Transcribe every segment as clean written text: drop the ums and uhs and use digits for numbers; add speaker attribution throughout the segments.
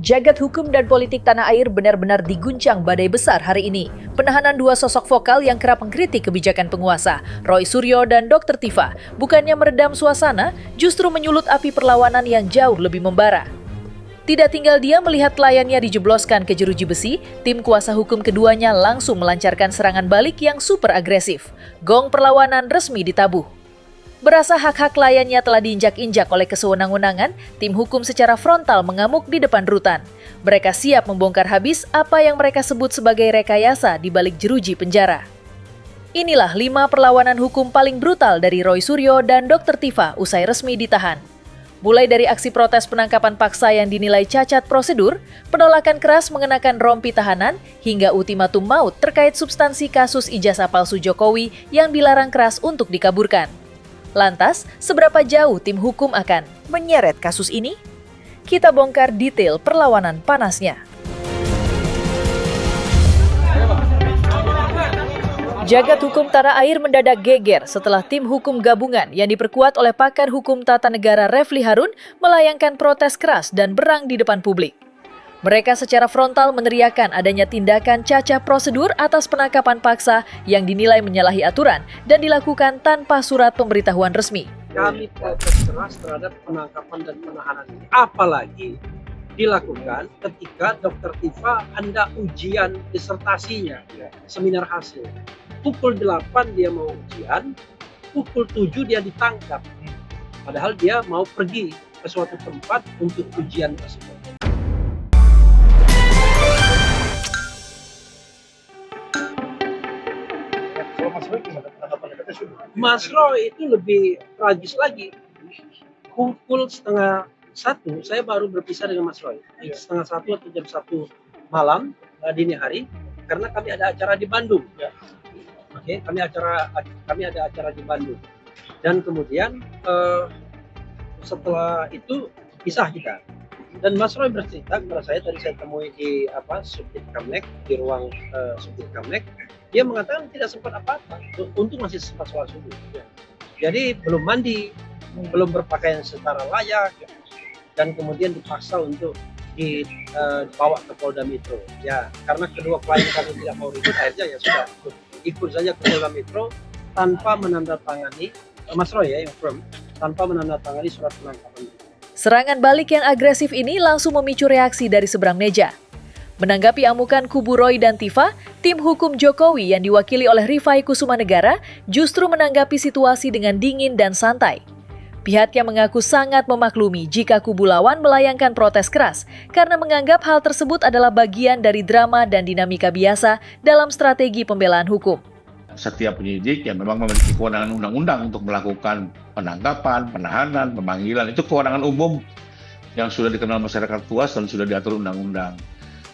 Speaker 1: Jagat hukum dan politik tanah air benar-benar diguncang badai besar hari ini. Penahanan dua sosok vokal yang kerap mengkritik kebijakan penguasa, Roy Suryo dan Dr. Tifa, bukannya meredam suasana, justru menyulut api perlawanan yang jauh lebih membara. Tidak tinggal dia melihat kliennya dijebloskan ke jeruji besi, tim kuasa hukum keduanya langsung melancarkan serangan balik yang super agresif. Gong perlawanan resmi ditabuh. Berasa hak-hak kliennya telah diinjak-injak oleh kesewenang-wenangan, tim hukum secara frontal mengamuk di depan rutan. Mereka siap membongkar habis apa yang mereka sebut sebagai rekayasa di balik jeruji penjara. Inilah 5 perlawanan hukum paling brutal dari Roy Suryo dan Dr. Tifa usai resmi ditahan. Mulai dari aksi protes penangkapan paksa yang dinilai cacat prosedur, penolakan keras mengenakan rompi tahanan, hingga ultimatum maut terkait substansi kasus ijazah palsu Jokowi yang dilarang keras untuk dikaburkan. Lantas, seberapa jauh tim hukum akan menyeret kasus ini? Kita bongkar detail perlawanan panasnya. Jagat hukum tanah air mendadak geger setelah tim hukum gabungan yang diperkuat oleh pakar hukum tata negara Refli Harun melayangkan protes keras dan berang di depan publik. Mereka secara frontal meneriakan adanya tindakan cacat prosedur atas penangkapan paksa yang dinilai menyalahi aturan dan dilakukan tanpa surat pemberitahuan resmi.
Speaker 2: Kami protes keras terhadap penangkapan dan penahanan ini. Apalagi dilakukan ketika Dr. Tifa hendak ujian disertasinya, seminar hasil. Pukul 8 dia mau ujian, pukul 7 dia ditangkap. Padahal dia mau pergi ke suatu tempat untuk ujian tersebut. Mas Roy itu lebih tragis lagi. Pukul 12:30 saya baru berpisah dengan Mas Roy. 12:30 atau jam 1 malam dini hari karena kami ada acara di Bandung. Oke, kami ada acara di Bandung. Dan kemudian setelah itu pisah kita. Dan Mas Roy bercerita kepada saya, tadi saya temui di Subdit Kamnek, di ruang Subdit Kamnek. Dia mengatakan tidak sempat apa-apa, untung masih sempat sholat subuh. Jadi belum mandi, belum berpakaian secara layak, dan kemudian dipaksa untuk dibawa ke Polda Metro. Ya, karena kedua klien kami tidak mau ribut, akhirnya ya sudah ikut saja ke Polda Metro tanpa menandatangani, Mas Roy ya yang firm, tanpa menandatangani surat penangkapan.
Speaker 1: Serangan balik yang agresif ini langsung memicu reaksi dari seberang meja. Menanggapi amukan kubu Roy dan Tifa, tim hukum Jokowi yang diwakili oleh Rifai Kusumanegara justru menanggapi situasi dengan dingin dan santai. Pihaknya mengaku sangat memaklumi jika kubu lawan melayangkan protes keras karena menganggap hal tersebut adalah bagian dari drama dan dinamika biasa dalam strategi pembelaan hukum.
Speaker 3: Setiap penyidik yang memang memiliki kewenangan undang-undang untuk melakukan penangkapan, penahanan, pemanggilan, itu kewenangan umum yang sudah dikenal masyarakat luas dan sudah diatur undang-undang.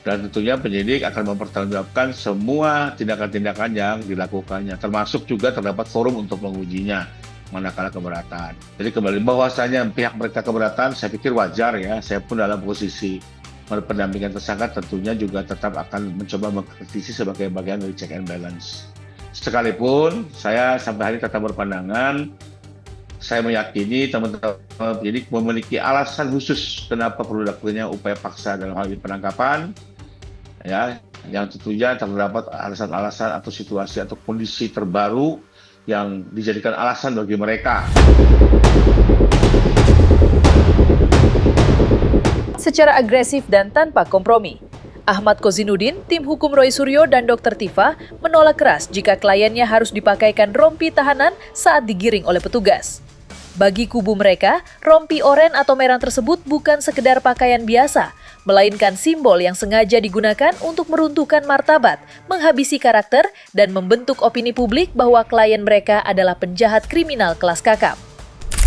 Speaker 3: Dan tentunya penyidik akan mempertanggungjawabkan semua tindakan-tindakan yang dilakukannya, termasuk juga terdapat forum untuk mengujinya manakala keberatan. Jadi kembali bahwasanya pihak mereka keberatan, saya pikir wajar ya. Saya pun dalam posisi pendampingan tersangka tentunya juga tetap akan mencoba mengkritisi sebagai bagian dari check and balance. Sekalipun saya sampai hari ini tetap berpandangan, saya meyakini teman-teman penyidik memiliki alasan khusus kenapa perlu dilakukannya upaya paksa dalam hal ini penangkapan. Ya, yang tentunya terdapat alasan-alasan atau situasi atau kondisi terbaru yang dijadikan alasan bagi mereka.
Speaker 1: Secara agresif dan tanpa kompromi, Ahmad Kozinudin, tim hukum Roy Suryo dan Dr. Tifa menolak keras jika kliennya harus dipakaikan rompi tahanan saat digiring oleh petugas. Bagi kubu mereka, rompi oranye atau merah tersebut bukan sekedar pakaian biasa, melainkan simbol yang sengaja digunakan untuk meruntuhkan martabat, menghabisi karakter, dan membentuk opini publik bahwa klien mereka adalah penjahat kriminal kelas kakap.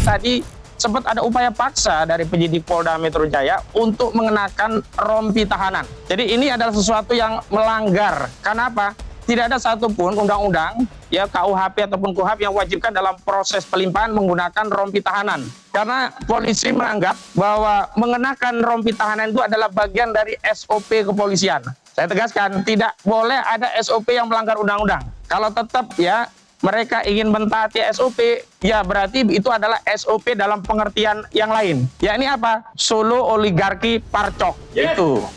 Speaker 4: Tadi sempat ada upaya paksa dari penyidik Polda Metro Jaya untuk mengenakan rompi tahanan. Jadi ini adalah sesuatu yang melanggar. Karena apa? Tidak ada satupun undang-undang, ya KUHP ataupun KUHAP yang wajibkan dalam proses pelimpahan menggunakan rompi tahanan. Karena polisi menganggap bahwa mengenakan rompi tahanan itu adalah bagian dari SOP kepolisian. Saya tegaskan, tidak boleh ada SOP yang melanggar undang-undang. Kalau tetap ya mereka ingin mentaati SOP, ya berarti itu adalah SOP dalam pengertian yang lain. Ya ini apa? Solo oligarki parcok.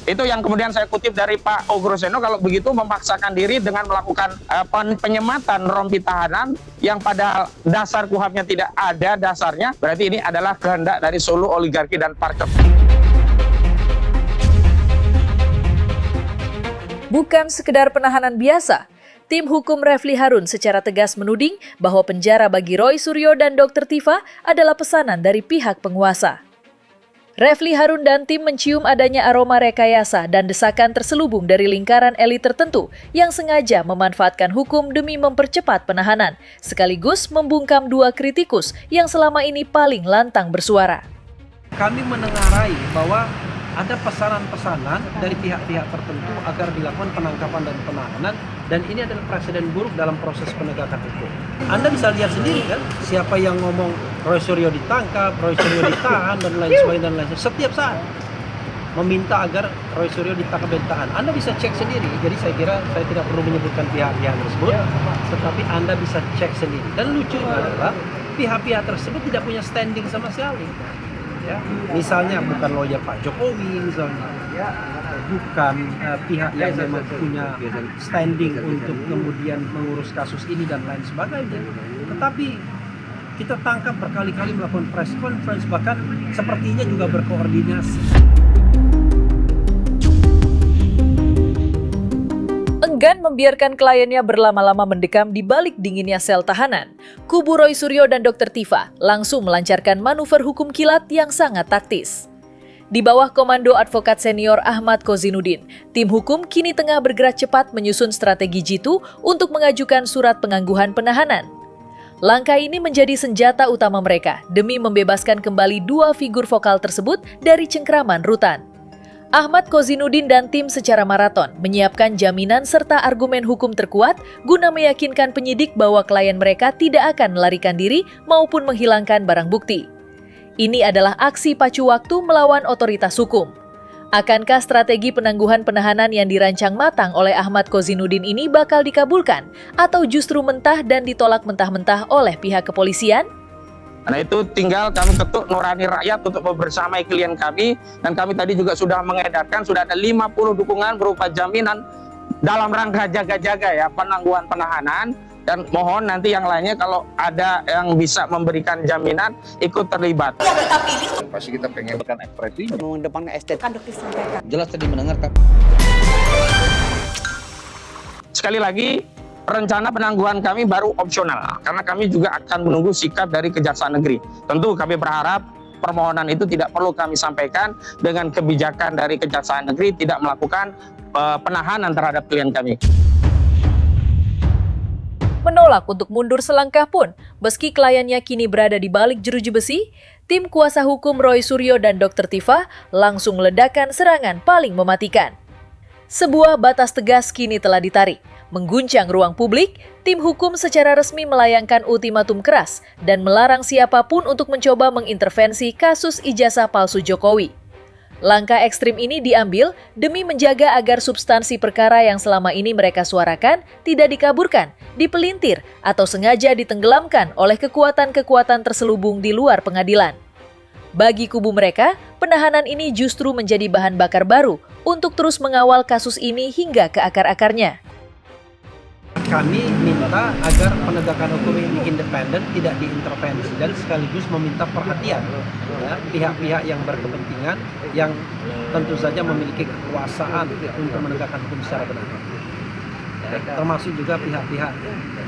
Speaker 4: Itu yang kemudian saya kutip dari Pak Ogroseno. Kalau begitu memaksakan diri dengan melakukan penyematan rompi tahanan yang pada dasar kuhabnya tidak ada dasarnya, berarti ini adalah kehendak dari Solo oligarki dan parcok.
Speaker 1: Bukan sekedar penahanan biasa. Tim hukum Refli Harun secara tegas menuding bahwa penjara bagi Roy Suryo dan Dr. Tifa adalah pesanan dari pihak penguasa. Refli Harun dan tim mencium adanya aroma rekayasa dan desakan terselubung dari lingkaran elit tertentu yang sengaja memanfaatkan hukum demi mempercepat penahanan, sekaligus membungkam dua kritikus yang selama ini paling lantang bersuara.
Speaker 2: Kami menengarai bahwa ada pesanan-pesanan dari pihak-pihak tertentu agar dilakukan penangkapan dan penahanan, dan ini adalah presiden buruk dalam proses penegakan hukum. Anda bisa lihat sendiri kan, siapa yang ngomong Roy Suryo ditangkap, Roy Suryo ditahan, dan lain sebagainya, setiap saat meminta agar Roy Suryo ditangkap dan ditahan. Anda bisa cek sendiri, jadi saya kira saya tidak perlu menyebutkan pihak-pihak tersebut, tetapi Anda bisa cek sendiri. Dan lucunya adalah pihak-pihak tersebut tidak punya standing sama sekali. Ya, misalnya bukan lawyer Pak Jokowi, misalnya bukan pihak yang memang punya standing untuk kemudian mengurus kasus ini dan lain sebagainya. Tetapi kita tangkap berkali-kali melakukan press conference, bahkan sepertinya juga berkoordinasi.
Speaker 1: Enggan membiarkan kliennya berlama-lama mendekam di balik dinginnya sel tahanan, kubu Roy Suryo dan Dr. Tifa langsung melancarkan manuver hukum kilat yang sangat taktis. Di bawah komando advokat senior Ahmad Kozinudin, tim hukum kini tengah bergerak cepat menyusun strategi jitu untuk mengajukan surat penangguhan penahanan. Langkah ini menjadi senjata utama mereka demi membebaskan kembali dua figur vokal tersebut dari cengkraman rutan. Ahmad Kozinudin dan tim secara maraton menyiapkan jaminan serta argumen hukum terkuat guna meyakinkan penyidik bahwa klien mereka tidak akan melarikan diri maupun menghilangkan barang bukti. Ini adalah aksi pacu waktu melawan otoritas hukum. Akankah strategi penangguhan penahanan yang dirancang matang oleh Ahmad Kozinudin ini bakal dikabulkan atau justru mentah dan ditolak mentah-mentah oleh pihak kepolisian?
Speaker 4: Nah itu tinggal kami ketuk nurani rakyat untuk membersamai klien kami, dan kami tadi juga sudah mengedarkan, sudah ada 50 dukungan berupa jaminan dalam rangka jaga-jaga ya penangguhan penahanan, dan mohon nanti yang lainnya kalau ada yang bisa memberikan jaminan ikut terlibat.
Speaker 5: Pasti kita pengen kan ekspresi
Speaker 6: mengedepankan ST kan disampaikan.
Speaker 5: jelas tadi mendengar.
Speaker 4: Sekali lagi, rencana penangguhan kami baru opsional, karena kami juga akan menunggu sikap dari Kejaksaan Negeri. Tentu kami berharap permohonan itu tidak perlu kami sampaikan dengan kebijakan dari Kejaksaan Negeri tidak melakukan penahanan terhadap klien kami.
Speaker 1: Menolak untuk mundur selangkah pun, meski kliennya kini berada di balik jeruji besi, tim kuasa hukum Roy Suryo dan Dr. Tifa langsung meledakkan serangan paling mematikan. Sebuah batas tegas kini telah ditarik. Mengguncang ruang publik, tim hukum secara resmi melayangkan ultimatum keras dan melarang siapapun untuk mencoba mengintervensi kasus ijazah palsu Jokowi. Langkah ekstrim ini diambil demi menjaga agar substansi perkara yang selama ini mereka suarakan tidak dikaburkan, dipelintir, atau sengaja ditenggelamkan oleh kekuatan-kekuatan terselubung di luar pengadilan. Bagi kubu mereka, penahanan ini justru menjadi bahan bakar baru untuk terus mengawal kasus ini hingga ke akar-akarnya.
Speaker 2: Kami minta agar penegakan hukum ini independen, tidak diintervensi, dan sekaligus meminta perhatian ya, pihak-pihak yang berkepentingan yang tentu saja memiliki kekuasaan untuk menegakkan hukum secara benar. Ya, termasuk juga pihak-pihak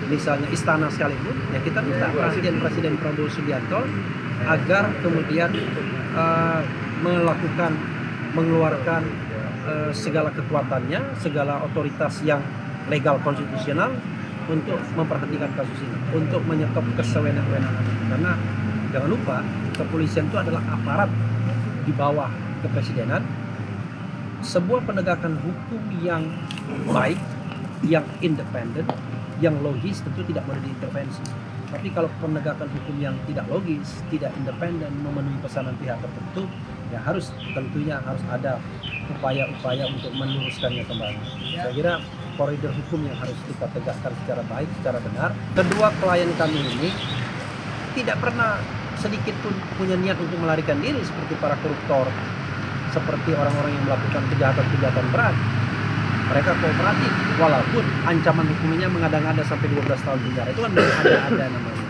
Speaker 2: misalnya istana sekalipun. Ya, kita minta Presiden Prabowo Subianto agar kemudian mengeluarkan segala kekuatannya, segala otoritas yang legal konstitusional untuk memperhatikan kasus ini, untuk menyetop kesewenang-wenangan. Karena jangan lupa, kepolisian itu adalah aparat di bawah kepresidenan. Sebuah penegakan hukum yang baik, yang independen, yang logis tentu tidak boleh diintervensi. Tapi kalau penegakan hukum yang tidak logis, tidak independen, memenuhi pesanan pihak tertentu, ya tentunya harus ada upaya-upaya untuk meluruskannya kembali. Saya kira koridor hukum yang harus kita tegakkan secara baik, secara benar. Kedua, klien kami ini tidak pernah sedikit pun punya niat untuk melarikan diri seperti para koruptor, seperti orang-orang yang melakukan kejahatan-kejahatan berat. Mereka kooperatif, walaupun ancaman hukumnya mengada-ngada sampai 12 tahun penjara. Itu kan ada namanya.